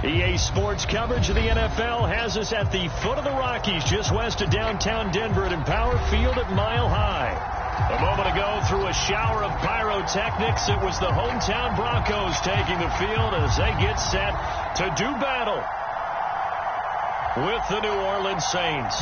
EA Sports coverage of the NFL has us at the foot of the Rockies, just west of downtown Denver at Empower Field at Mile High. A moment ago, through a shower of pyrotechnics, it was the hometown Broncos taking the field as they get set to do battle with the New Orleans Saints.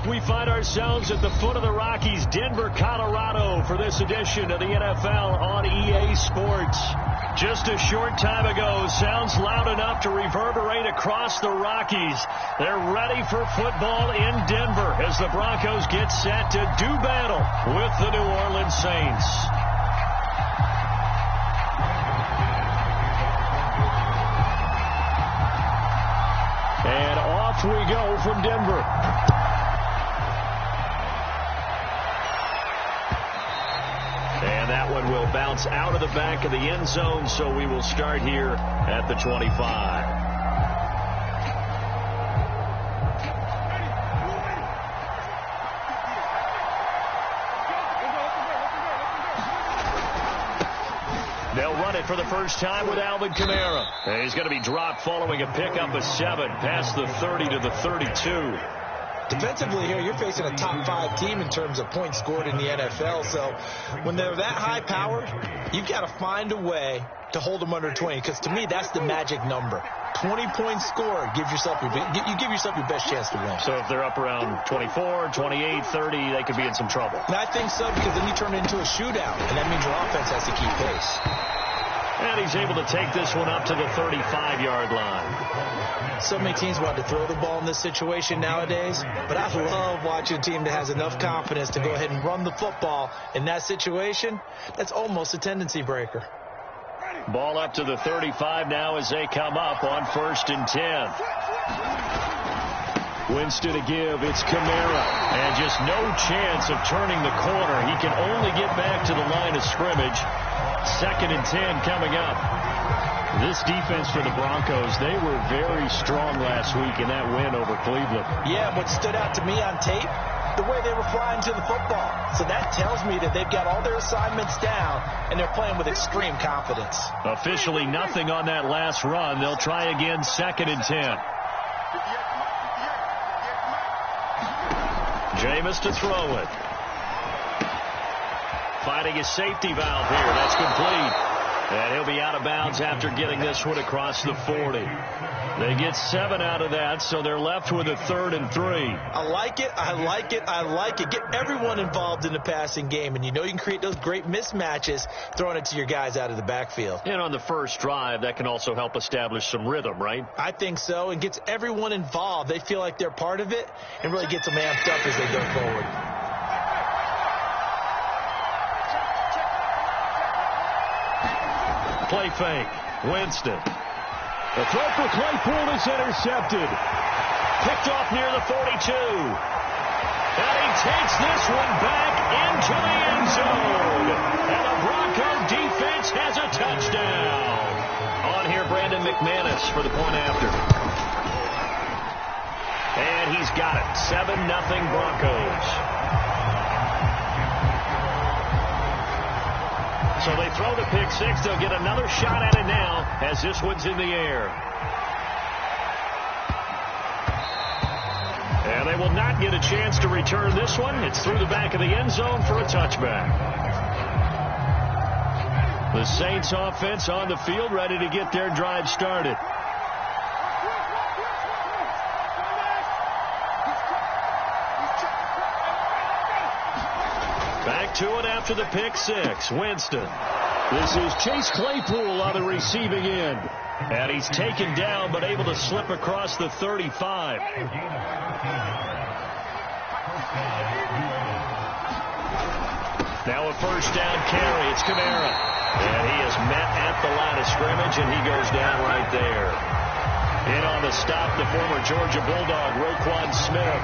We find ourselves at the foot of the Rockies, Denver, Colorado, for this edition of the NFL on EA Sports. Just a short time ago, sounds loud enough to reverberate across the Rockies. They're ready for football in Denver as the Broncos get set to do battle with the New Orleans Saints. And off we go from Denver. And that one will bounce out of the back of the end zone, so we will start here at the 25. They'll run it for the first time with Alvin Kamara. And he's going to be dropped following a pickup of 7 past the 30 to the 32. Defensively here, you're facing a top 5 team in terms of points scored in the NFL. So when they're that high powered, you've got to find a way to hold them under 20. Because to me, that's the magic number. 20 points scored, you give yourself your best chance to win. So if they're up around 24, 28, 30, they could be in some trouble. And I think so, because then you turn it into a shootout, and that means your offense has to keep pace. And he's able to take this one up to the 35-yard line. So many teams want to throw the ball in this situation nowadays, but I love watching a team that has enough confidence to go ahead and run the football in that situation. That's almost a tendency breaker. Ball up to the 35 now as they come up on 1st and 10. Winston to give. It's Kamara. And just no chance of turning the corner. He can only get back to the line of scrimmage. 2nd and 10 coming up. This defense for the Broncos, they were very strong last week in that win over Cleveland. Yeah, what stood out to me on tape, the way they were flying to the football. So that tells me that they've got all their assignments down, and they're playing with extreme confidence. Officially nothing on that last run. They'll try again, 2nd and 10. Jameis to throw it. Finding his safety valve here. That's complete. And he'll be out of bounds after getting this one across the 40. They get 7 out of that, so they're left with a 3rd and 3. I like it. I like it. I like it. Get everyone involved in the passing game, and you know you can create those great mismatches throwing it to your guys out of the backfield. And on the first drive, that can also help establish some rhythm, right? I think so, and gets everyone involved. They feel like they're part of it and really gets them amped up as they go forward. Play fake. Winston. The throw for Claypool is intercepted. Picked off near the 42. And he takes this one back into the end zone. And the Bronco defense has a touchdown. On here, Brandon McManus for the point after. And he's got it. 7-0 Broncos. So they throw the pick six. They'll get another shot at it now as this one's in the air. And they will not get a chance to return this one. It's through the back of the end zone for a touchback. The Saints offense on the field, ready to get their drive started. Back to it after the pick six. Winston. This is Chase Claypool on the receiving end. And he's taken down but able to slip across the 35. Now a first down carry. It's Kamara. And he is met at the line of scrimmage, and he goes down right there. In on the stop, the former Georgia Bulldog, Roquan Smith.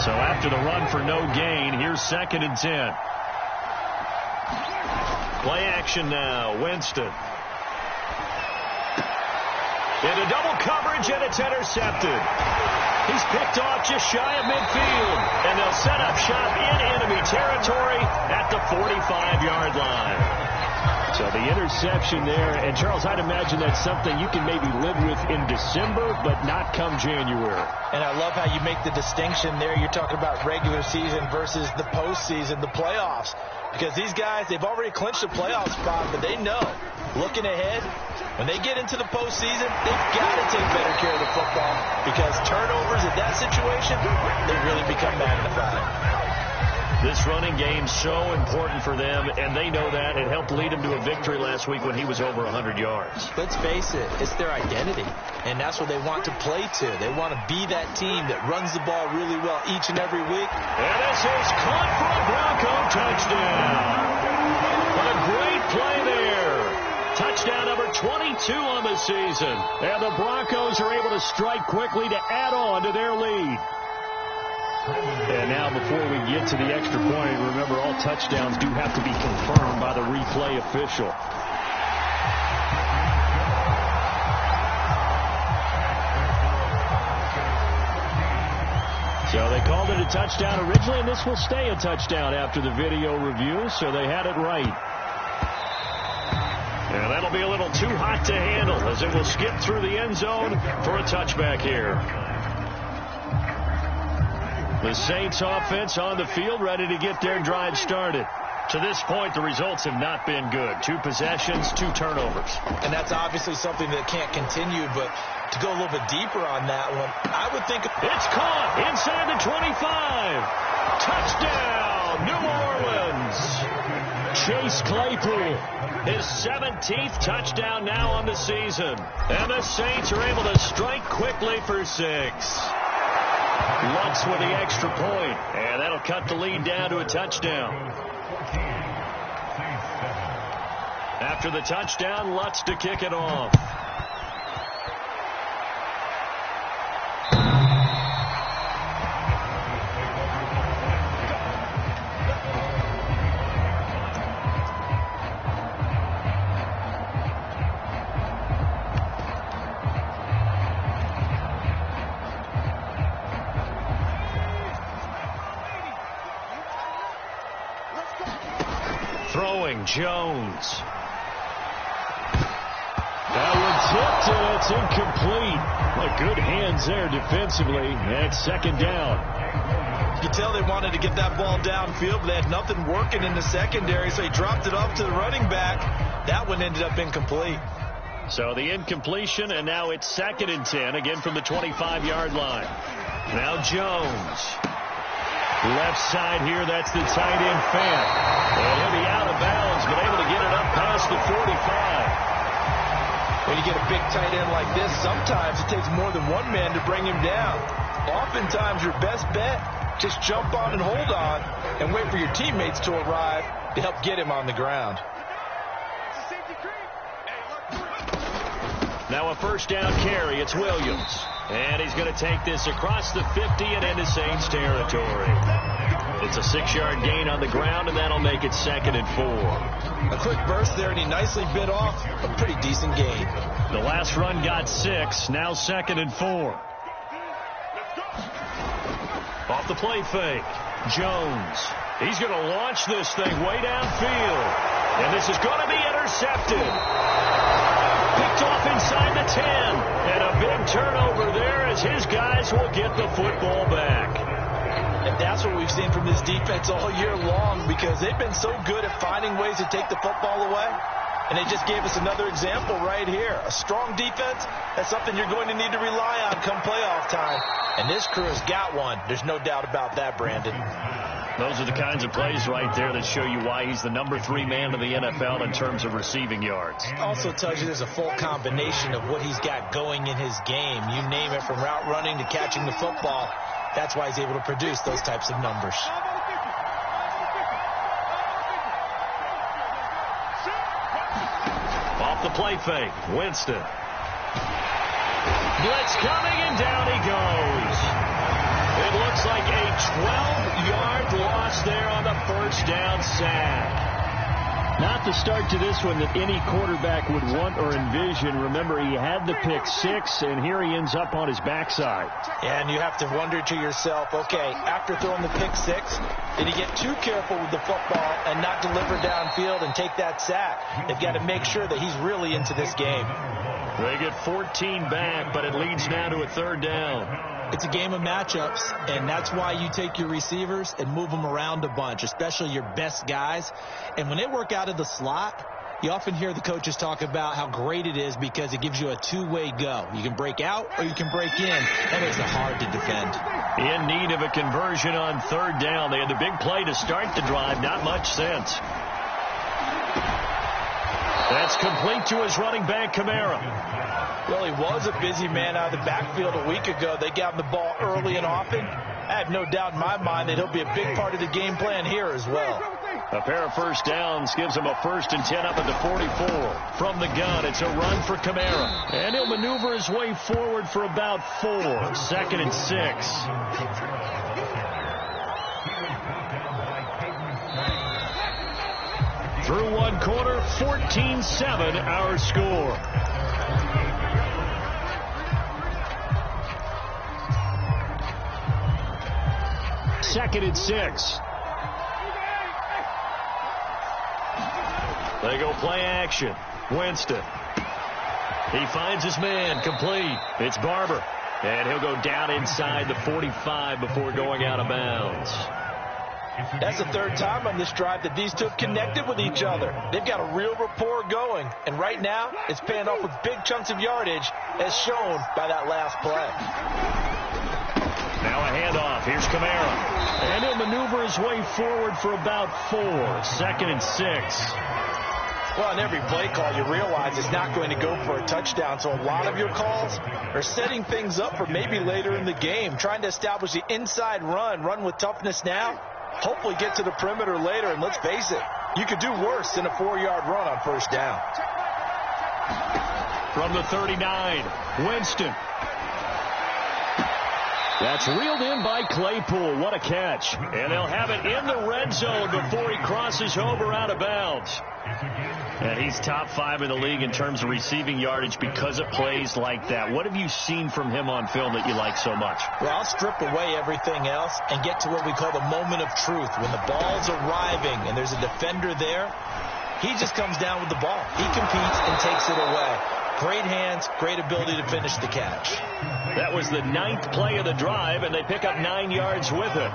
So after the run for no gain, here's 2nd and 10. Play action now. Winston. Into double coverage, and it's intercepted. He's picked off just shy of midfield. And they'll set up shop in enemy territory at the 45-yard line. So the interception there. And, Charles, I'd imagine that's something you can maybe live with in December, but not come January. And I love how you make the distinction there. You're talking about regular season versus the postseason, the playoffs. Because these guys, they've already clinched a playoff spot, but they know, looking ahead, when they get into the postseason, they've got to take better care of the football, because turnovers in that situation, they really become magnified. This running game's so important for them, and they know that. It helped lead them to a victory last week when he was over 100 yards. Let's face it, it's their identity, and that's what they want to play to. They want to be that team that runs the ball really well each and every week. And this is caught for a Bronco touchdown. What a great play there. Touchdown number 22 on the season. And the Broncos are able to strike quickly to add on to their lead. And now before we get to the extra point, remember all touchdowns do have to be confirmed by the replay official. So they called it a touchdown originally, and this will stay a touchdown after the video review, so they had it right. And that'll be a little too hot to handle as it will skip through the end zone for a touchback here. The Saints offense on the field, ready to get their drive started. To this point, the results have not been good. 2 possessions, 2 turnovers. And that's obviously something that can't continue, but to go a little bit deeper on that one, I would think... It's caught inside the 25. Touchdown, New Orleans. Chase Claypool, his 17th touchdown now on the season. And the Saints are able to strike quickly for 6. Lutz with the extra point, and that'll cut the lead down to a touchdown. After the touchdown, Lutz to kick it off. Throwing, Jones. That one tipped, and it's incomplete. Well, good hands there defensively. That's 2nd down. You can tell they wanted to get that ball downfield, but they had nothing working in the secondary, so he dropped it off to the running back. That one ended up incomplete. So the incompletion, and now it's 2nd and 10, again from the 25-yard line. Now Jones. Left side here, that's the tight end Fant. And he'll be out of bounds, but able to get it up past the 45. When you get a big tight end like this, sometimes it takes more than one man to bring him down. Oftentimes, your best bet, just jump on and hold on and wait for your teammates to arrive to help get him on the ground. Now a first down carry. It's Williams. And he's going to take this across the 50 and into Saints territory. It's a 6-yard gain on the ground, and that'll make it 2nd and 4. A quick burst there, and he nicely bit off a pretty decent gain. The last run got 6. Now 2nd and 4. Off the play fake. Jones. He's going to launch this thing way downfield. And this is going to be intercepted. Picked off inside the 10. And a big turnover there as his guys will get the football back. And that's what we've seen from this defense all year long, because they've been so good at finding ways to take the football away. And they just gave us another example right here. A strong defense, that's something you're going to need to rely on come playoff time. And this crew has got one. There's no doubt about that, Brandon. Those are the kinds of plays right there that show you why he's the #3 man in the NFL in terms of receiving yards. Also tells you there's a full combination of what he's got going in his game. You name it, from route running to catching the football. That's why he's able to produce those types of numbers. Off the play fake, Winston. Blitz coming, and down he goes. It looks like a 12-yard loss there on the first down sack. Not the start to this one that any quarterback would want or envision. Remember, he had the pick 6, and here he ends up on his backside. Yeah, and you have to wonder to yourself, okay, after throwing the pick 6, did he get too careful with the football and not deliver downfield and take that sack? They've got to make sure that he's really into this game. They get 14 back, but it leads now to a 3rd down. It's a game of matchups, and that's why you take your receivers and move them around a bunch, especially your best guys. And when they work out of the slot, you often hear the coaches talk about how great it is because it gives you a two-way go. You can break out or you can break in. That makes it hard to defend. In need of a conversion on 3rd down. They had the big play to start the drive. Not much sense. That's complete to his running back, Kamara. Well, he was a busy man out of the backfield a week ago. They got him the ball early and often. I have no doubt in my mind that he'll be a big part of the game plan here as well. A pair of first downs gives him a 1st and 10 up at the 44. From the gun, it's a run for Kamara. And he'll maneuver his way forward for about 4. 2nd and 6. Through one quarter, 14-7 our score. Second and 6. They go play action. Winston. He finds his man. Complete. It's Barber. And he'll go down inside the 45 before going out of bounds. That's the 3rd time on this drive that these two have connected with each other. They've got a real rapport going. And right now, it's paying off with big chunks of yardage, as shown by that last play. Now a handoff. Here's Kamara. And he'll maneuver his way forward for about 4. 2nd and 6. Well, on every play call, you realize it's not going to go for a touchdown. So a lot of your calls are setting things up for maybe later in the game, trying to establish the inside run with toughness now. Hopefully get to the perimeter later, and let's face it, you could do worse than a 4-yard run on 1st down. From the 39, Winston. That's reeled in by Claypool. What a catch. And they'll have it in the red zone before he crosses over out of bounds. And he's top 5 in the league in terms of receiving yardage because of plays like that. What have you seen from him on film that you like so much? Well, I'll strip away everything else and get to what we call the moment of truth. When the ball's arriving and there's a defender there, he just comes down with the ball. He competes and takes it away. Great hands, great ability to finish the catch. That was the 9th play of the drive, and they pick up 9 yards with it.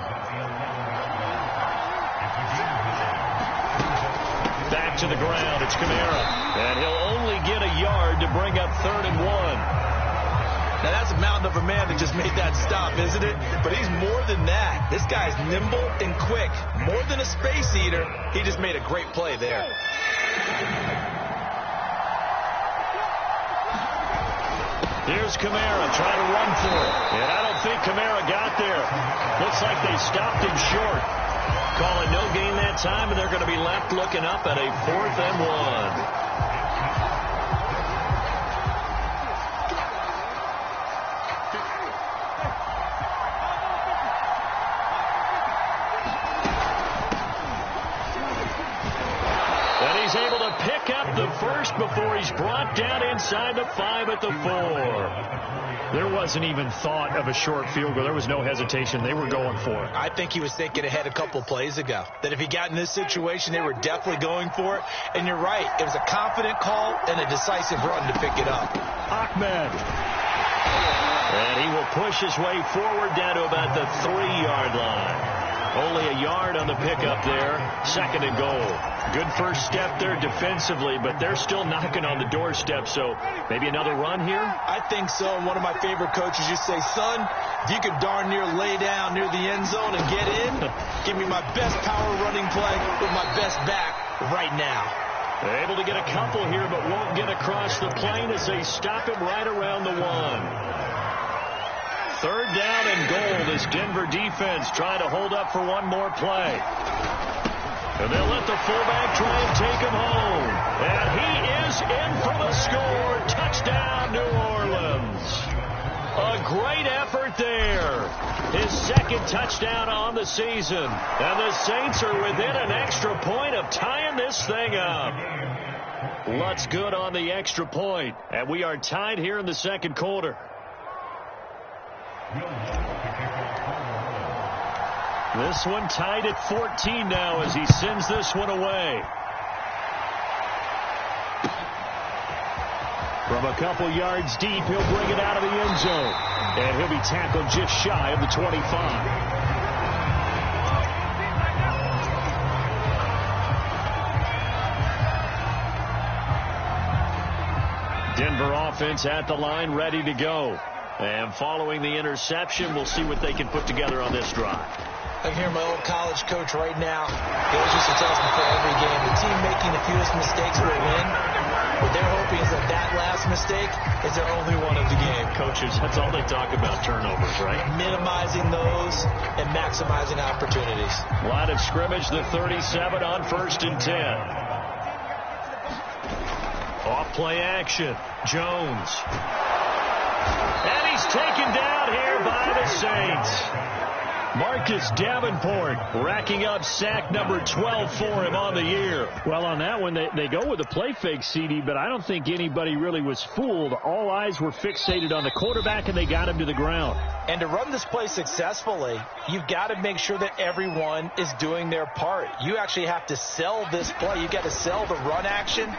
Back to the ground, it's Kamara. And he'll only get a yard to bring up 3rd and 1. Now that's a mountain of a man that just made that stop, isn't it? But he's more than that. This guy's nimble and quick. More than a space eater, he just made a great play there. Here's Kamara trying to run for it. And I don't think Kamara got there. Looks like they stopped him short. Call it no gain that time, and they're going to be left looking up at a 4th and 1. And he's able to pick up the 1st before he's brought down inside the 5 at the 4. There wasn't even thought of a short field goal. There was no hesitation. They were going for it. I think he was thinking ahead a couple plays ago, that if he got in this situation, they were definitely going for it. And you're right. It was a confident call and a decisive run to pick it up. Ahmed. And he will push his way forward down to about the 3-yard line. Only a yard on the pickup there. 2nd and goal. Good first step there defensively, but they're still knocking on the doorstep, so maybe another run here? I think so. And one of my favorite coaches used to say, son, if you can darn near lay down near the end zone and get in, give me my best power running play with my best back right now. They're able to get a couple here, but won't get across the plane as they stop him right around the 1. 3rd down and goal. This Denver defense trying to hold up for one more play. And they'll let the fullback try and take him home. And he is in for the score. Touchdown, New Orleans. A great effort there. His 2nd touchdown on the season. And the Saints are within an extra point of tying this thing up. Lutz good on the extra point. And we are tied here in the 2nd quarter. This one tied at 14 now as he sends this one away. From a couple yards deep, he'll bring it out of the end zone. And he'll be tackled just shy of the 25. Denver offense at the line, ready to go. And following the interception, we'll see what they can put together on this drive. I can hear my old college coach right now. He always used to tell us before every game, the team making the fewest mistakes will win. What they're hoping is that last mistake is their only one of the game. Coaches, that's all they talk about, turnovers, right? Minimizing those and maximizing opportunities. Line of scrimmage, the 37 on 1st and 10. Off play action. Jones. And he's taken down here by the Saints. Marcus Davenport racking up sack number 12 for him on the year. Well, on that one, they go with a play fake, CD, but I don't think anybody really was fooled. All eyes were fixated on the quarterback, and they got him to the ground. And to run this play successfully, you've got to make sure that everyone is doing their part. You actually have to sell this play. You've got to sell the run action.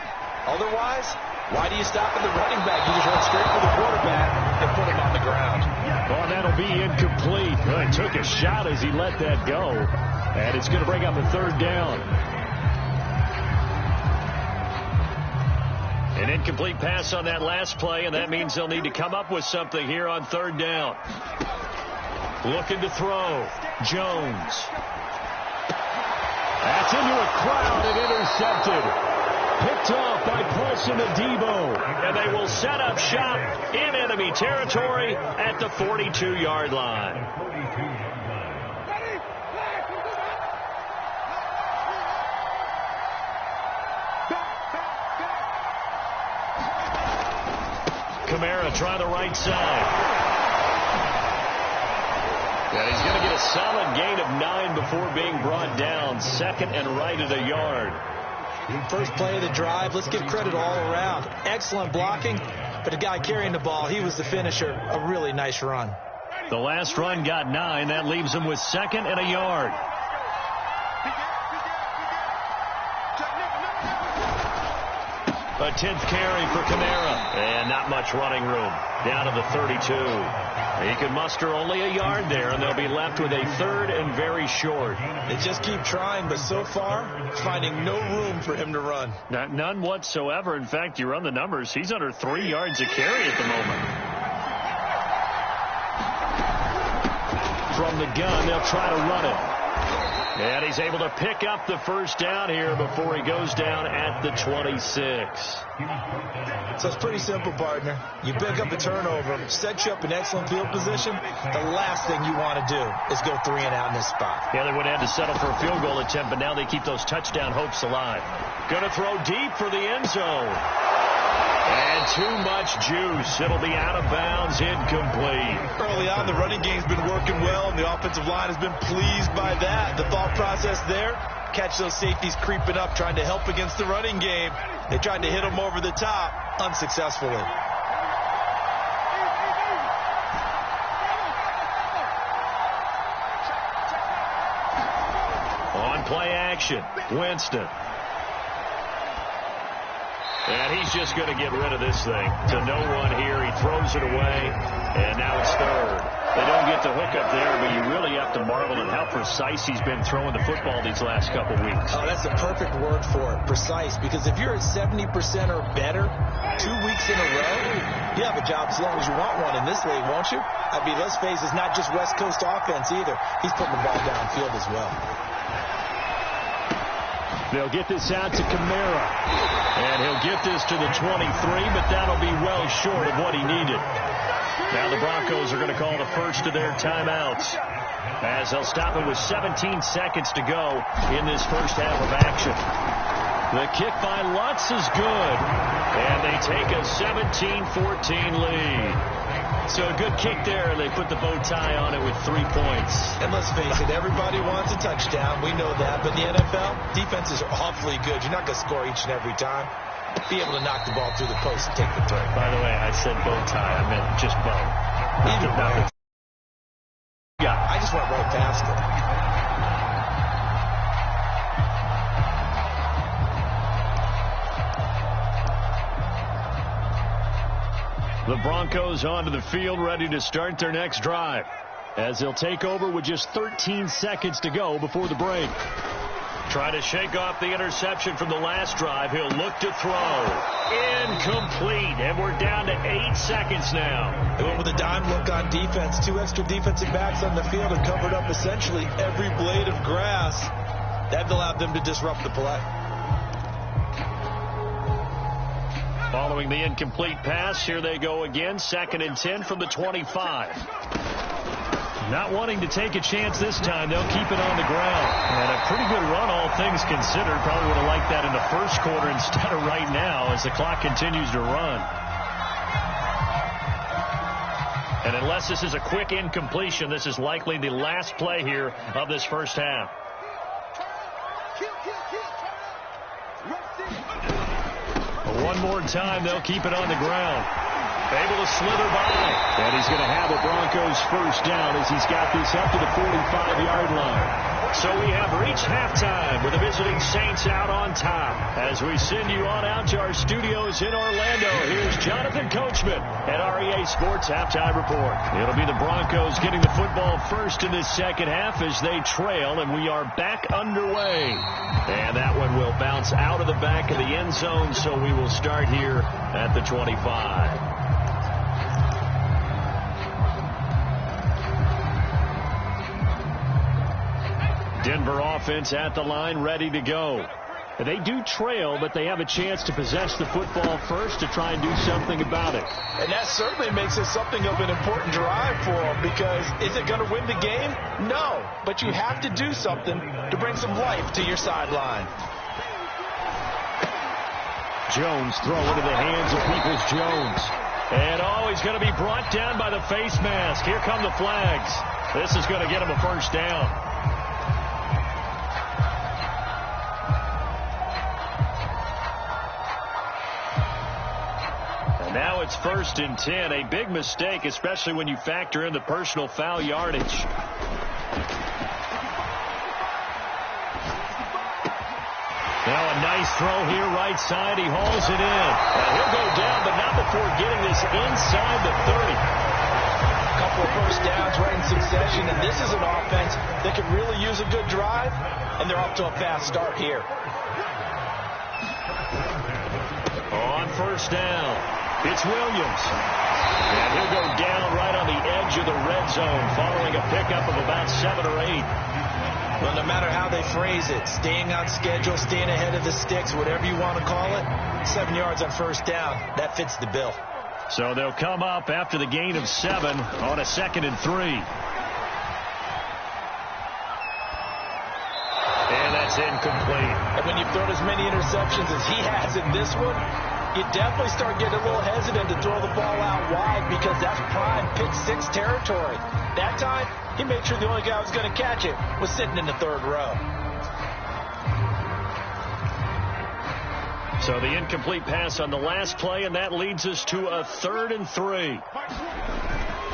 Otherwise, why do you stop at the running back? You just run straight for the quarterback and put him on the ground. Oh, that'll be incomplete. Well, he took a shot as he let that go. And it's going to bring up a 3rd down. An incomplete pass on that last play, and that means they'll need to come up with something here on 3rd down. Looking to throw. Jones. That's into a crowd and intercepted. Picked off by Paulson Adebo. And they will set up shop in enemy territory at the 42-yard line. Kamara try the right side. And he's going to get a solid gain of 9 before being brought down. 2nd and right at a yard. First play of the drive. Let's give credit all around. Excellent blocking, but the guy carrying the ball, he was the finisher. A really nice run. The last run got 9. That leaves him with 2nd and a yard. A 10th carry for Kamara. And not much running room. Down to the 32. He can muster only a yard there, and they'll be left with a 3rd and very short. They just keep trying, but so far, finding no room for him to run. None whatsoever. In fact, you run the numbers, he's under 3 yards a carry at the moment. From the gun, they'll try to run it. And he's able to pick up the 1st down here before he goes down at the 26. So it's pretty simple, partner. You pick up a turnover, set you up in excellent field position. The last thing you want to do is go 3 and out in this spot. Yeah, they would have had to settle for a field goal attempt, but now they keep those touchdown hopes alive. Going to throw deep for the end zone. And too much juice. It'll be out of bounds, incomplete. Early on, the running game's been working well, and the offensive line has been pleased by that. The thought process there, catch those safeties creeping up, trying to help against the running game. They tried to hit them over the top, unsuccessfully. play action. Winston. And he's just going to get rid of this thing to no one here. He throws it away, and now it's third. They don't get the hook up there, but you really have to marvel at how precise he's been throwing the football these last couple weeks. Oh, that's the perfect word for it, precise, because if you're at 70% or better 2 weeks in a row, you have a job as long as you want one in this league, won't you? I mean, let's face it, it's not just West Coast offense either. He's putting the ball downfield as well. They'll get this out to Kamara. And he'll get this to the 23, but that'll be well short of what he needed. Now the Broncos are going to call the first of their timeouts as they'll stop it with 17 seconds to go in this first half of action. The kick by Lutz is good, and they take a 17-14 lead. So a good kick there. They put the bow tie on it with 3 points. And let's face it, everybody wants a touchdown. We know that. But in the NFL, defenses are awfully good. You're not going to score each and every time. Be able to knock the ball through the post and take the throw. By the way, I said bow tie. I meant just bow. Either way. Yeah, I just went right past it. The Broncos onto the field, ready to start their next drive, as they'll take over with just 13 seconds to go before the break. Trying to shake off the interception from the last drive. He'll look to throw. Incomplete, and we're down to 8 seconds now. They went with a dime look on defense. 2 extra defensive backs on the field and covered up essentially every blade of grass. That allowed them to disrupt the play. Following the incomplete pass, here they go again. 2nd and 10 from the 25. Not wanting to take a chance this time, they'll keep it on the ground. And a pretty good run, all things considered. Probably would have liked that in the first quarter instead of right now as the clock continues to run. And unless this is a quick incompletion, this is likely the last play here of this first half. One more time, they'll keep it on the ground. Able to slither by. And he's going to have a Broncos first down as he's got this up to the 45-yard line. So we have reached halftime with the visiting Saints out on top. As we send you on out to our studios in Orlando, here's Jonathan Coachman at REA Sports Halftime Report. It'll be the Broncos getting the football first in this second half as they trail, and we are back underway. And that one will bounce out of the back of the end zone, so we will start here at the 25. Denver offense at the line, ready to go. They do trail, but they have a chance to possess the football first to try and do something about it. And that certainly makes it something of an important drive for them, because is it going to win the game? No, but you have to do something to bring some life to your sideline. Jones throw into the hands of Peoples-Jones. And he's going to be brought down by the face mask. Here come the flags. This is going to get him a first down. Now it's 1st and 10. A big mistake, especially when you factor in the personal foul yardage. Now a nice throw here, right side. He hauls it in. He'll go down, but not before getting this inside the 30. A couple of first downs right in succession, and this is an offense that can really use a good drive, and they're off to a fast start here. On first down, it's Williams. And he'll go down right on the edge of the red zone following a pickup of about 7 or 8. Well, no matter how they phrase it, staying on schedule, staying ahead of the sticks, whatever you want to call it, 7 yards on first down, that fits the bill. So they'll come up after the gain of 7 on a 2nd and 3. And that's incomplete. And when you've thrown as many interceptions as he has in this one, you definitely start getting a little hesitant to throw the ball out wide, because that's prime pick-6 territory. That time, he made sure the only guy who was going to catch it was sitting in the 3rd row. So the incomplete pass on the last play, and that leads us to a 3rd and 3.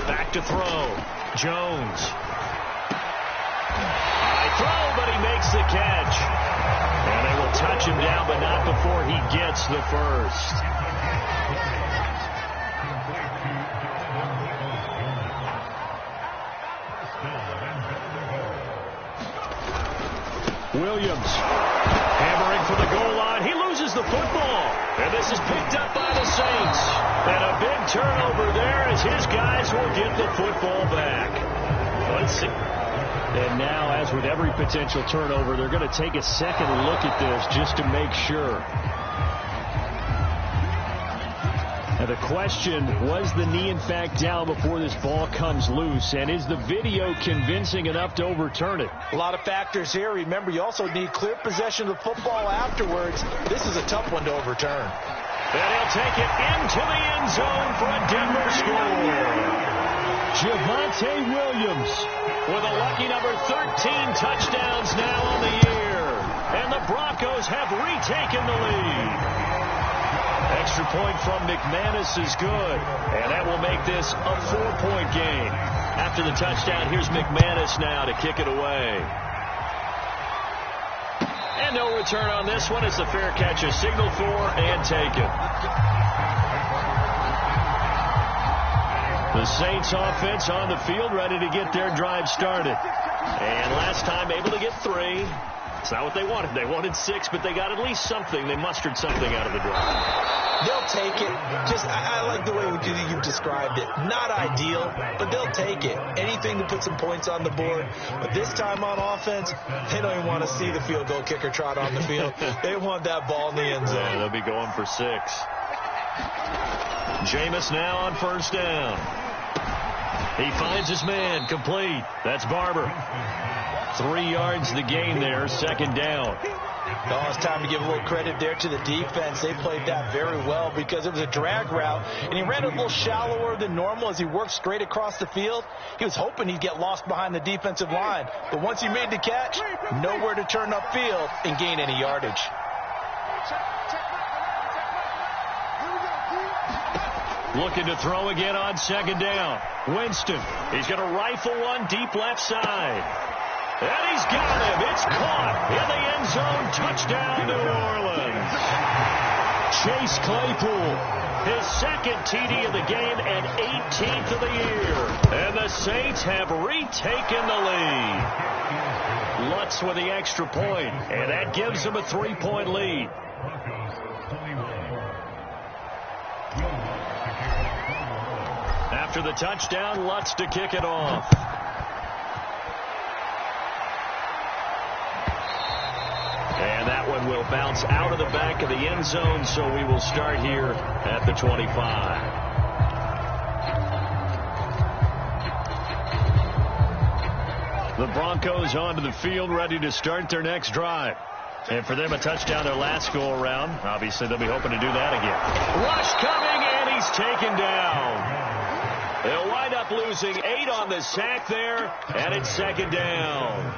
Back to throw. Jones. High throw, but he makes the catch. And they will touch him down, but not before he gets the first. Williams hammering for the goal line. He loses the football. And this is picked up by the Saints. And a big turnover there as his guys will get the football back. Let's see. And now, as with every potential turnover, they're going to take a second look at this just to make sure. Now the question, was the knee in fact down before this ball comes loose? And is the video convincing enough to overturn it? A lot of factors here. Remember, you also need clear possession of the football afterwards. This is a tough one to overturn. And he'll take it into the end zone for a Denver score. Javonte Williams with a lucky number 13 touchdowns now on the year. And the Broncos have retaken the lead. Extra point from McManus is good, and that will make this a 4-point game. After the touchdown, here's McManus now to kick it away. And no return on this one. It's the fair catch, a signal for, and taken. The Saints offense on the field, ready to get their drive started. And last time able to get 3. It's not what they wanted. They wanted 6, but they got at least something. They mustered something out of the drive. They'll take it. I like the way you've described it. Not ideal, but they'll take it. Anything to put some points on the board. But this time on offense, they don't even want to see the field goal kicker trot on the field. They want that ball in the end zone. Yeah, they'll be going for 6. Jameis now on first down. He finds his man, complete. That's Barber. 3 yards the gain there, second down. Oh, it's time to give a little credit there to the defense. They played that very well because it was a drag route, and he ran a little shallower than normal as he worked straight across the field. He was hoping he'd get lost behind the defensive line, but once he made the catch, nowhere to turn upfield and gain any yardage. Looking to throw again on second down. Winston, he's going to rifle one deep left side. And he's got him. It's caught in the end zone. Touchdown, New Orleans. Chase Claypool, his second TD of the game and 18th of the year. And the Saints have retaken the lead. Lutz with the extra point, and that gives them a 3-point lead. After the touchdown, Lutz to kick it off. And that one will bounce out of the back of the end zone, so we will start here at the 25. The Broncos onto the field, ready to start their next drive. And for them, a touchdown their last go-around. Obviously, they'll be hoping to do that again. Rush coming, and he's taken down. They'll wind up losing 8 on the sack there, and it's second down.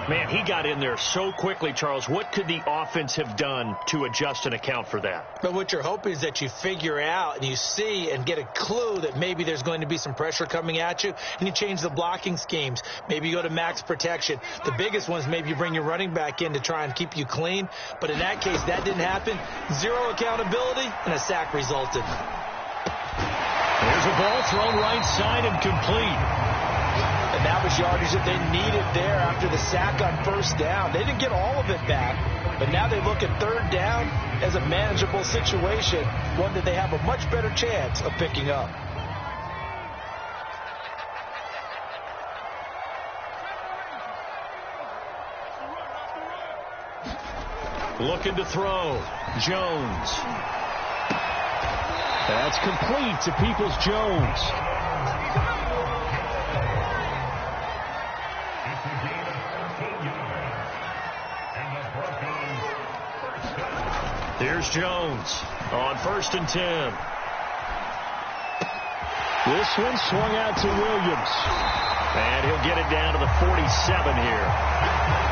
Man, he got in there so quickly, Charles. What could the offense have done to adjust and account for that? But what you're hoping is that you figure out and you see and get a clue that maybe there's going to be some pressure coming at you, and you change the blocking schemes. Maybe you go to max protection. The biggest one is maybe you bring your running back in to try and keep you clean. But in that case, that didn't happen. 0 accountability, and a sack resulted. There's a ball thrown right side and complete. And that was yardage that they needed there after the sack on first down. They didn't get all of it back, but now they look at third down as a manageable situation, one that they have a much better chance of picking up. Looking to throw. Jones. That's complete to Peoples-Jones. Here's Jones on 1st and 10. This one swung out to Williams. And he'll get it down to the 47 here.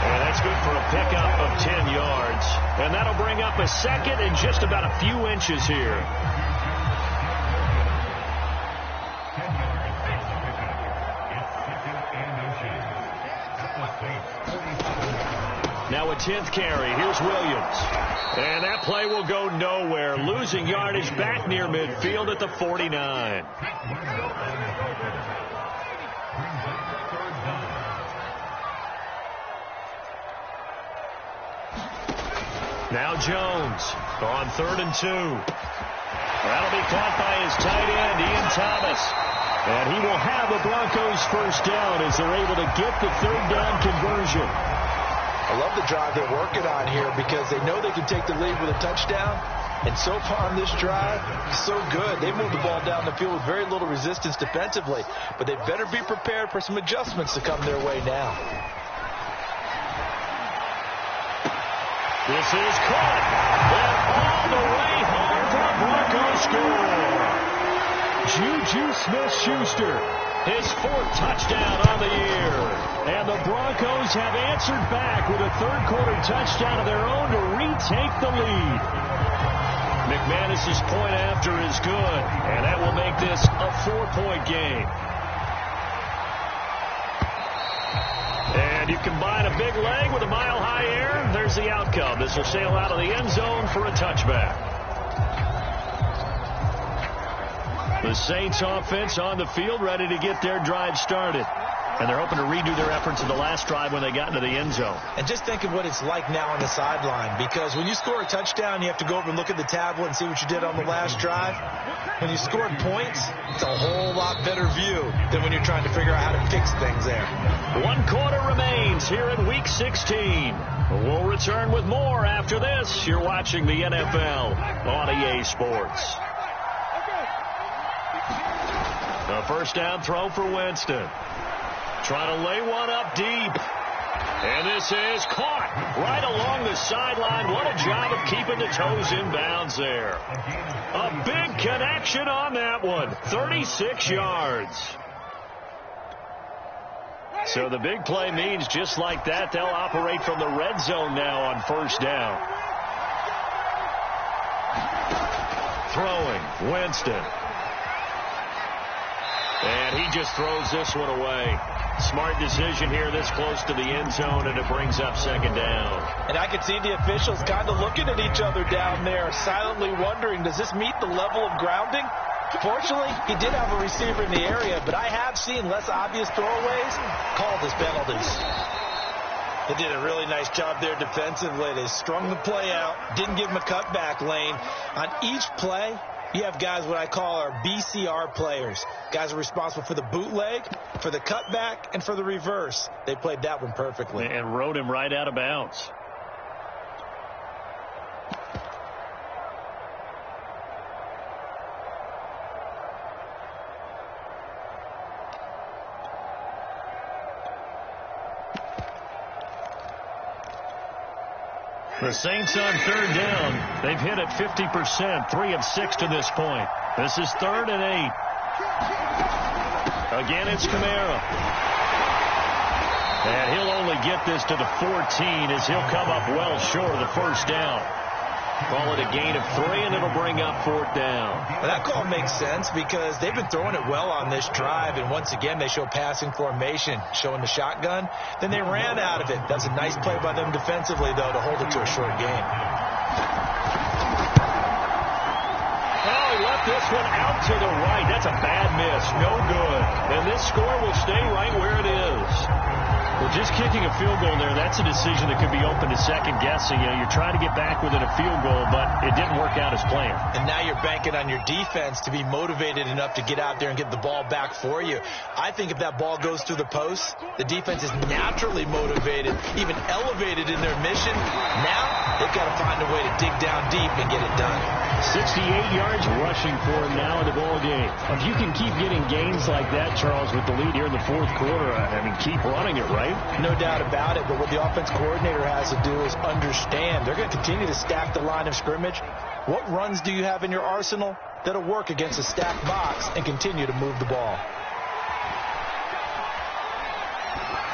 And that's good for a pickup of 10 yards. And that'll bring up a second and just about a few inches here. 10th carry. Here's Williams. And that play will go nowhere. Losing yardage back near midfield at the 49. Now Jones on 3rd and 2. That'll be caught by his tight end, Ian Thomas. And he will have the Broncos first down as they're able to get the 3rd down conversion. I love the drive they're working on here because they know they can take the lead with a touchdown. And so far on this drive, so good. They moved the ball down the field with very little resistance defensively. But they better be prepared for some adjustments to come their way now. This is caught. And all the way home for a Broncos score. Juju Smith-Schuster, his 4th touchdown on the year. And the Broncos have answered back with a 3rd quarter touchdown of their own to retake the lead. McManus's point after is good, and that will make this a 4-point game. And you combine a big leg with a mile-high air, there's the outcome. This will sail out of the end zone for a touchback. The Saints offense on the field ready to get their drive started. And they're hoping to redo their efforts in the last drive when they got into the end zone. And just think of what it's like now on the sideline, because when you score a touchdown, you have to go over and look at the tablet and see what you did on the last drive. When you scored points, it's a whole lot better view than when you're trying to figure out how to fix things there. 1 quarter remains here in Week 16. We'll return with more after this. You're watching the NFL on EA Sports. The first down throw for Winston. Trying to lay one up deep. And this is caught right along the sideline. What a job of keeping the toes in bounds there. A big connection on that one. 36 yards. So the big play means just like that, they'll operate from the red zone now on first down. Throwing, Winston. And he just throws this one away. Smart decision here this close to the end zone, and it brings up 2nd down. And I could see the officials kind of looking at each other down there, silently wondering, does this meet the level of grounding? Fortunately, he did have a receiver in the area, but I have seen less obvious throwaways called as penalties. They did a really nice job there defensively. They strung the play out, didn't give him a cutback lane. On each play, you have guys what I call our BCR players. Guys are responsible for the bootleg, for the cutback, and for the reverse. They played that one perfectly. And rode him right out of bounds. The Saints on 3rd down. They've hit it 50%, 3 of 6 to this point. This is 3rd and 8. Again, it's Kamara. And he'll only get this to the 14 as he'll come up well short of the first down. Call it a gain of 3, and it'll bring up 4th down. Well, that call makes sense because they've been throwing it well on this drive, and once again they show passing formation, showing the shotgun. Then they ran out of it. That's a nice play by them defensively, though, to hold it to a short gain. Oh, he left this one out to the right. That's a bad miss. No good. And this score will stay right where it is. Well, just kicking a field goal there, that's a decision that could be open to second guessing. You know, you're trying to get back within a field goal, but it didn't work out as planned. And now you're banking on your defense to be motivated enough to get out there and get the ball back for you. I think if that ball goes through the post, the defense is naturally motivated, even elevated in their mission. Now they've got to find a way to dig down deep and get it done. 68 yards rushing for him now in the ball game. If you can keep getting gains like that, Charles, with the lead here in the 4th quarter, I mean, keep running it, right? No doubt about it, but what the offense coordinator has to do is understand they're going to continue to stack the line of scrimmage. What runs do you have in your arsenal that'll work against a stacked box and continue to move the ball?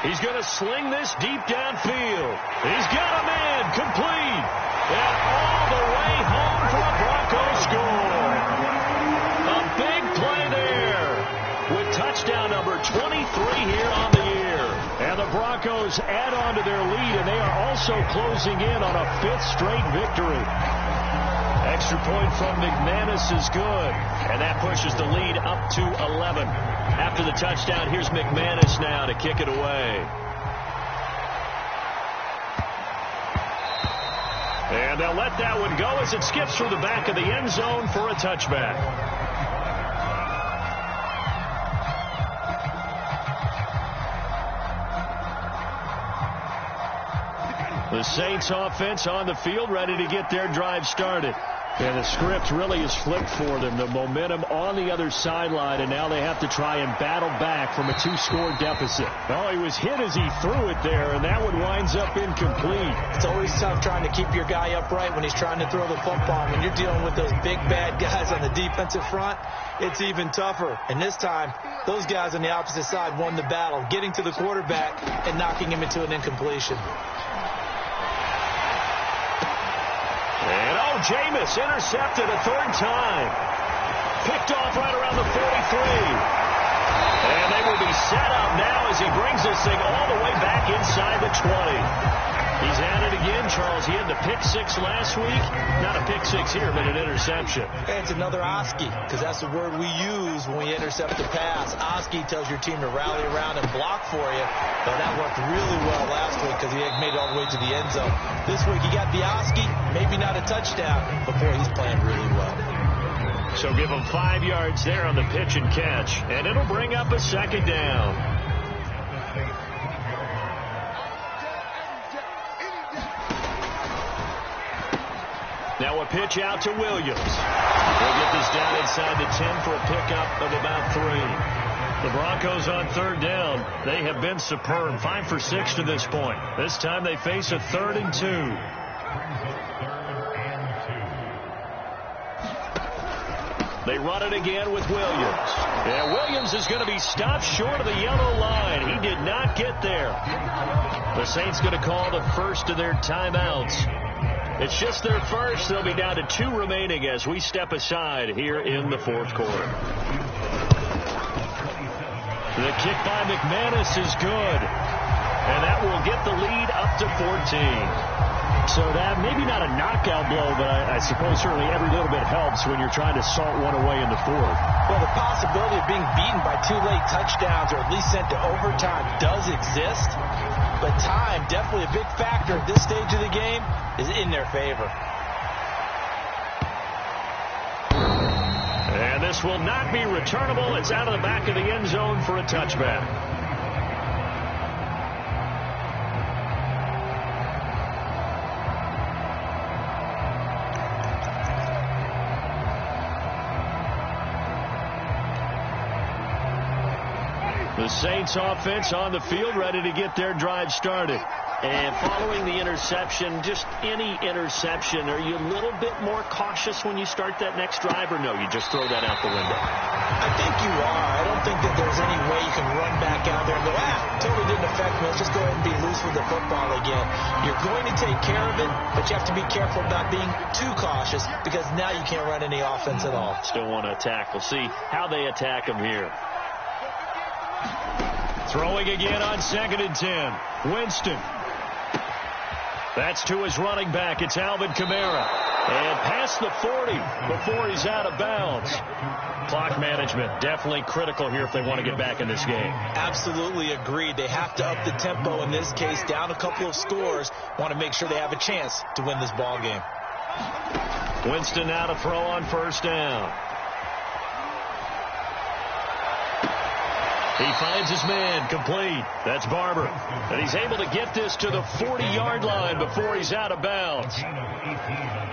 He's going to sling this deep downfield. He's got a man complete. And all the way home for a Broncos score. A big play there with touchdown number 23 here on the year. And the Broncos add on to their lead, and they are also also closing in on a 5th straight victory. Extra point from McManus is good, and that pushes the lead up to 11. After the touchdown, here's McManus now to kick it away. And they'll let that one go as it skips through the back of the end zone for a touchback. The Saints offense on the field, ready to get their drive started. And the script really is flipped for them. The momentum on the other sideline, and now they have to try and battle back from a 2-score deficit. Oh, he was hit as he threw it there, and that one winds up incomplete. It's always tough trying to keep your guy upright when he's trying to throw the football. When you're dealing with those big, bad guys on the defensive front, it's even tougher. And this time, those guys on the opposite side won the battle, getting to the quarterback and knocking him into an incompletion. And Jameis intercepted a 3rd time. Picked off right around the 43. And they will be set up now as he brings this thing all the way back inside the 20. He's at it again, Charles. He had the pick 6 last week. Not a pick 6 here, but an interception. And it's another Oski, because that's the word we use when we intercept the pass. Oski tells your team to rally around and block for you. But that worked really well last week because he made it all the way to the end zone. This week he got the Oski, maybe not a touchdown, but boy, he's playing really well. So give him 5 yards there on the pitch and catch, and it'll bring up a 2nd down. Now a pitch out to Williams. They'll get this down inside the 10 for a pickup of about 3. The Broncos on 3rd down. They have been superb. 5 for 6 to this point. This time they face a 3rd and 2. They run it again with Williams. And Williams is going to be stopped short of the yellow line. He did not get there. The Saints going to call the first of their timeouts. It's just their first. They'll be down to 2 remaining as we step aside here in the 4th quarter. The kick by McManus is good. And that will get the lead up to 14. So that maybe not a knockout blow, but I suppose certainly every little bit helps when you're trying to salt one away in the 4th. Well, the possibility of being beaten by 2 late touchdowns or at least sent to overtime does exist. But time, definitely a big factor at this stage of the game, is in their favor. And this will not be returnable. It's out of the back of the end zone for a touchback. The Saints offense on the field, ready to get their drive started. And following the interception, just any interception, are you a little bit more cautious when you start that next drive, or no, you just throw that out the window? I think you are. I don't think that there's any way you can run back out there and go, totally didn't affect me. Let's just go ahead and be loose with the football again. You're going to take care of it, but you have to be careful about being too cautious because now you can't run any offense at all. Still want to attack. We'll see how they attack him here. Throwing again on 2nd and 10. Winston. That's to his running back. It's Alvin Kamara. And past the 40 before he's out of bounds. Clock management definitely critical here if they want to get back in this game. Absolutely agreed. They have to up the tempo in this case. Down a couple of scores. Want to make sure they have a chance to win this ball game. Winston now to throw on 1st down. He finds his man, complete. That's Barber. And he's able to get this to the 40-yard line before he's out of bounds.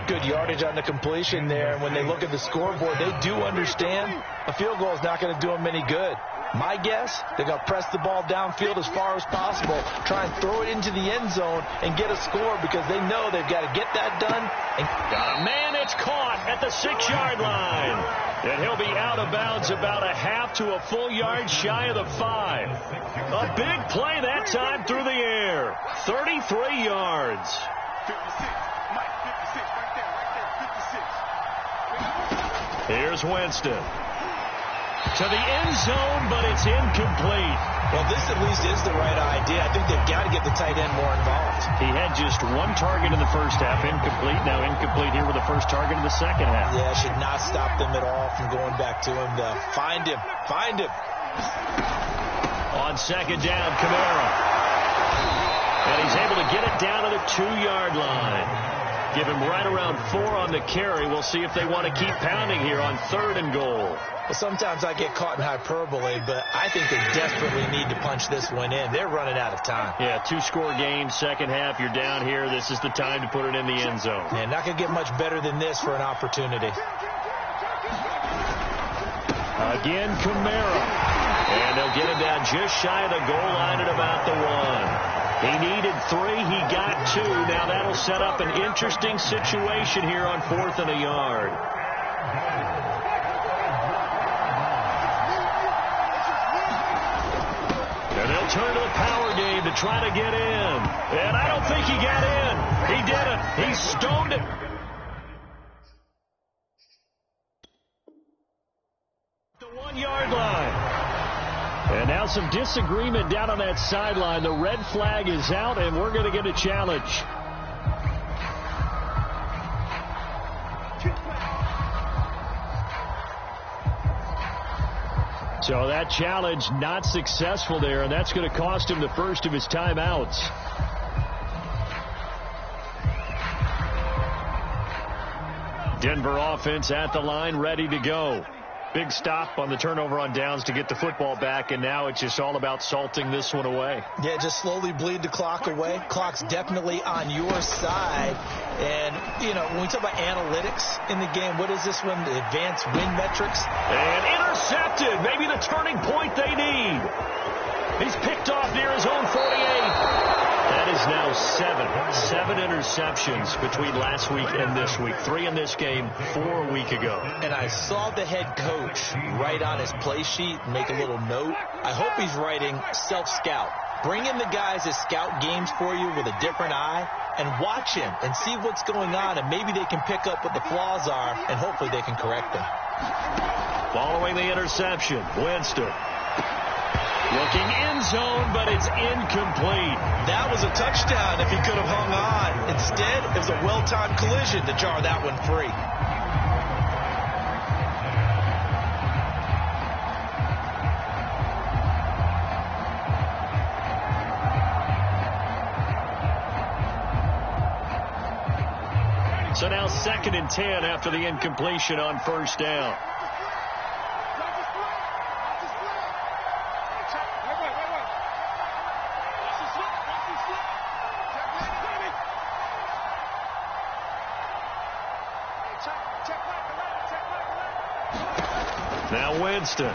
Good yardage on the completion there. And when they look at the scoreboard, they do understand a field goal is not going to do them any good. My guess, they're going to press the ball downfield as far as possible, try and throw it into the end zone and get a score because they know they've got to get that done. And got a man that's caught at the 6-yard line. And he'll be out of bounds about a half to a full yard shy of the 5. A big play that time through the air. 33 yards. 56. Mike, 56. Right there. 56. Here's Winston. To the end zone, but it's incomplete. Well, this at least is the right idea. I think they've got to get the tight end more involved. He had just one target in the first half, incomplete. Now incomplete here with the first target in the second half. Yeah, should not stop them at all from going back to him. Find him. Find him. On second down, Kamara. And he's able to get it down to the 2-yard line. Give him right around 4 on the carry. We'll see if they want to keep pounding here on 3rd and goal. Well, sometimes I get caught in hyperbole, but I think they desperately need to punch this one in. They're running out of time. Yeah, 2-score game, second half. You're down here. This is the time to put it in the end zone. And not going to get much better than this for an opportunity. Again, Kamara. And they'll get him down just shy of the goal line at about the 1. He needed 3. He got 2. Now that'll set up an interesting situation here on 4th and a yard. And they'll turn to the power game to try to get in. And I don't think he got in. He didn't. He stoned it. The 1-yard line. And now some disagreement down on that sideline. The red flag is out, and we're going to get a challenge. So that challenge not successful there, and that's going to cost him the first of his timeouts. Denver offense at the line, ready to go. Big stop on the turnover on downs to get the football back, and now it's just all about salting this one away. Yeah, just slowly bleed the clock away. Clock's definitely on your side. And, you know, when we talk about analytics in the game, what is this one? The advanced win metrics? And intercepted. Maybe the turning point they need. He's picked off near his own 48. That is now 7 interceptions between last week and this week. 3 in this game, 4 a week ago. And I saw the head coach write on his play sheet and make a little note. I hope he's writing self-scout. Bring in the guys that scout games for you with a different eye and watch him and see what's going on, and maybe they can pick up what the flaws are, and hopefully they can correct them. Following the interception, Winston. Looking end zone, but it's incomplete. That was a touchdown if he could have hung on. Instead, it was a well-timed collision to jar that one free. So now 2nd and 10 after the incompletion on first down. Now Winston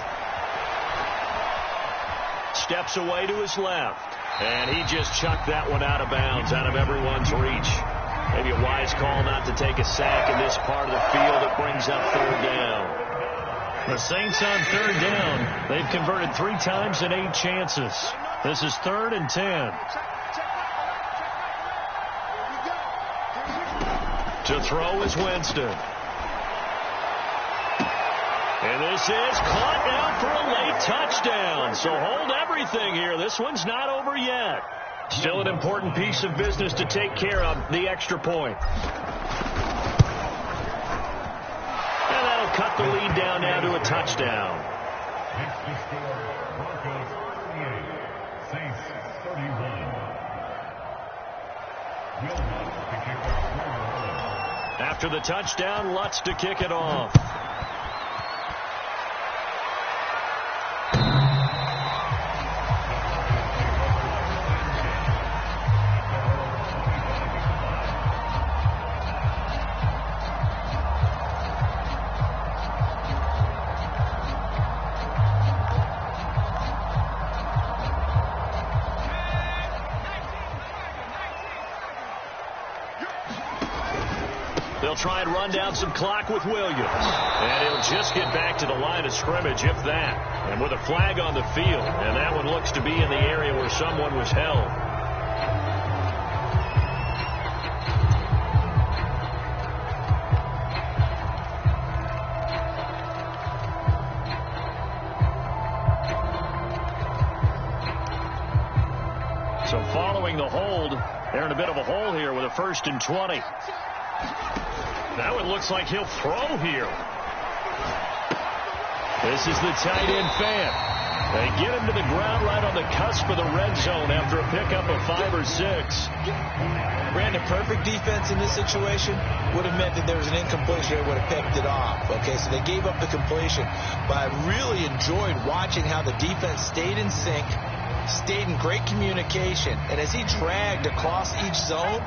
steps away to his left, and he just chucked that one out of bounds, out of everyone's reach. Maybe a wise call not to take a sack in this part of the field. It brings up 3rd down. The Saints on 3rd down. They've converted 3 times in 8 chances. This is 3rd and 10. To throw is Winston. And this is caught down for a late touchdown. So hold everything here. This one's not over yet. Still an important piece of business to take care of, the extra point. And that'll cut the lead down now to a touchdown. After the touchdown, Lutz to kick it off. They'll try and run down some clock with Williams. And he'll just get back to the line of scrimmage, if that. And with a flag on the field. And that one looks to be in the area where someone was held. They're in a bit of a hole here with a 1st and 20. Now it looks like he'll throw here. This is the tight end fan. They get him to the ground right on the cusp of the red zone after a pickup of 5 or 6. Brandon, perfect defense in this situation would have meant that there was an incompletion. They would have picked it off. Okay, so they gave up the completion. But I really enjoyed watching how the defense stayed in sync, stayed in great communication. And as he dragged across each zone,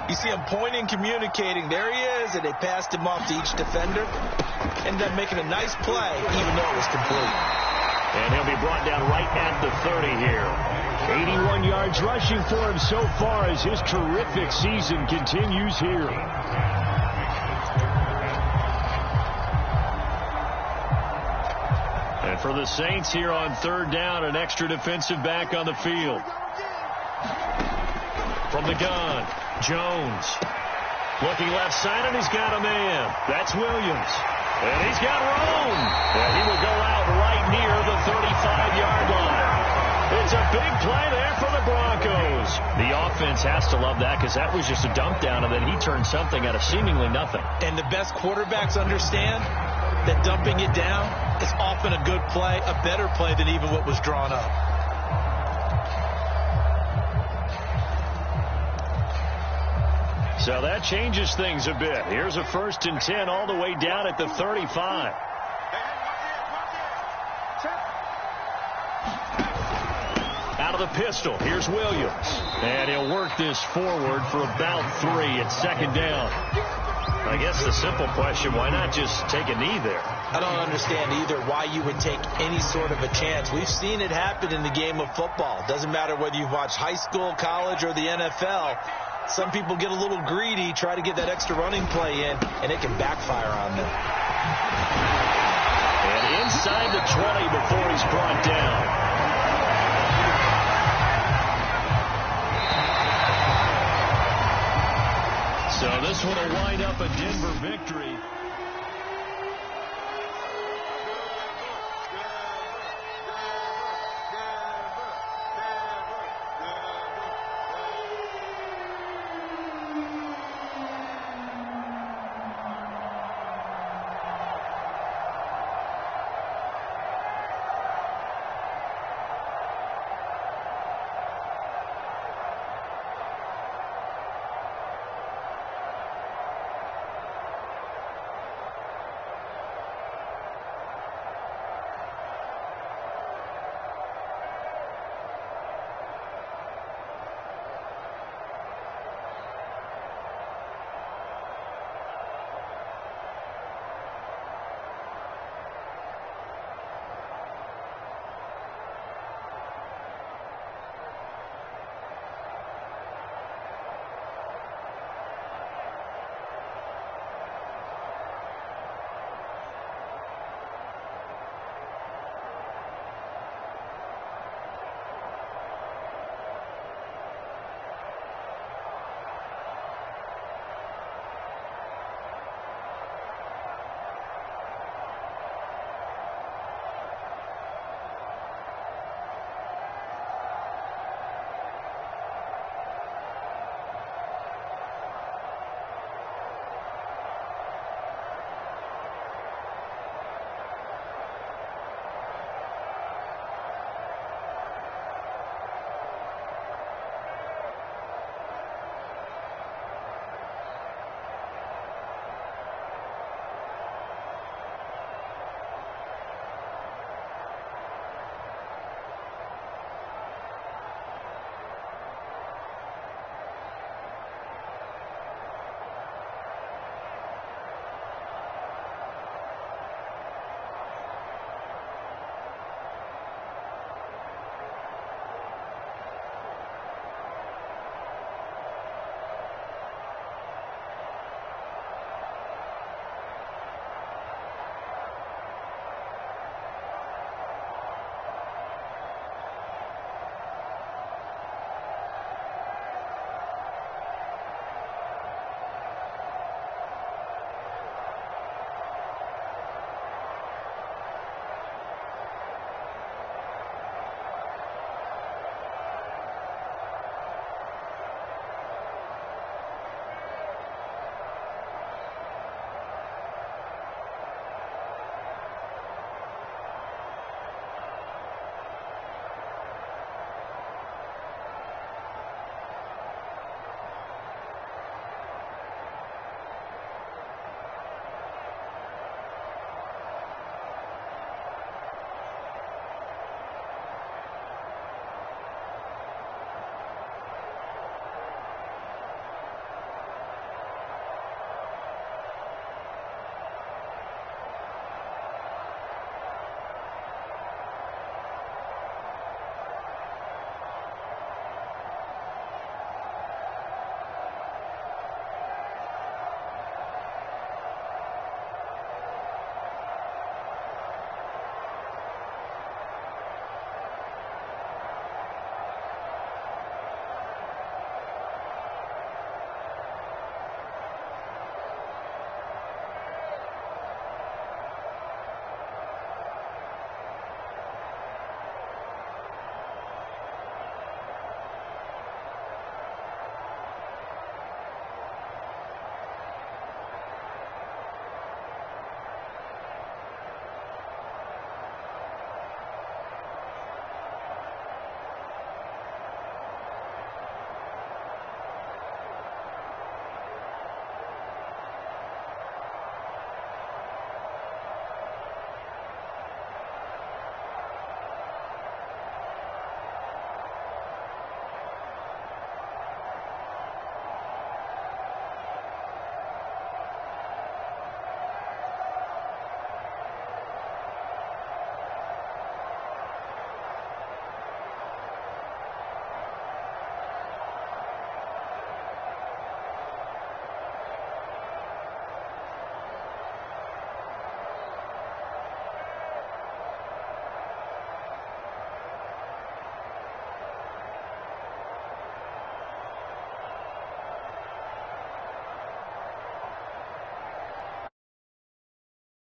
you see him pointing, communicating. There he is, and they passed him off to each defender. Ended up making a nice play, even though it was complete. And he'll be brought down right at the 30 here. 81 yards rushing for him so far as his terrific season continues here. And for the Saints here on 3rd down, an extra defensive back on the field. From the gun, Jones. Looking left side, and he's got a man. That's Williams. And he's got room. And he will go out right near the 35-yard line. It's a big play there for the Broncos. The offense has to love that because that was just a dump down, and then he turned something out of seemingly nothing. And the best quarterbacks understand that dumping it down is often a good play, a better play than even what was drawn up. So that changes things a bit. Here's a 1st and 10 all the way down at the 35. Out of the pistol, here's Williams. And he'll work this forward for about 3 at 2nd down. I guess the simple question, why not just take a knee there? I don't understand either why you would take any sort of a chance. We've seen it happen in the game of football. Doesn't matter whether you've watched high school, college, or the NFL. Some people get a little greedy, try to get that extra running play in, and it can backfire on them. And inside the 20 before he's brought down. So this one will wind up a Denver victory.